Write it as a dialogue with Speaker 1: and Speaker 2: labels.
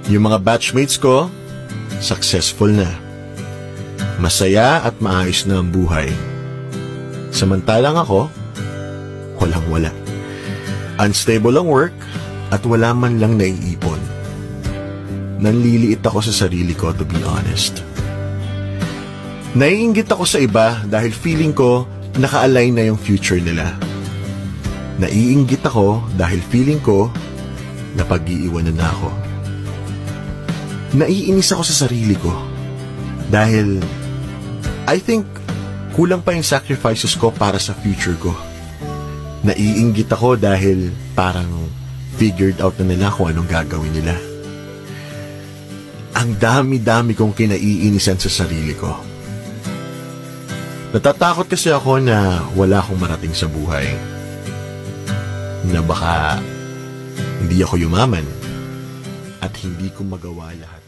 Speaker 1: Yung mga batchmates ko, successful na. Masaya at maayos na ang buhay. Samantalang ako, walang-wala. Unstable ang work at wala man lang naiipon. Nanliliit ako sa sarili ko, to be honest. Naiinggit ako sa iba dahil feeling ko naka-align na yung future nila. Naiinggit ako dahil feeling ko na pag-iiwanan na ako. Naiinis ako sa sarili ko dahil I think kulang pa yung sacrifices ko para sa future ko. Naiinggit ako dahil parang figured out na nila kung anong gagawin nila. Ang dami-dami kong kinaiinisan sa sarili ko. Natatakot kasi ako na wala akong marating sa buhay. Na baka hindi ako yumaman at hindi ko magawa lahat.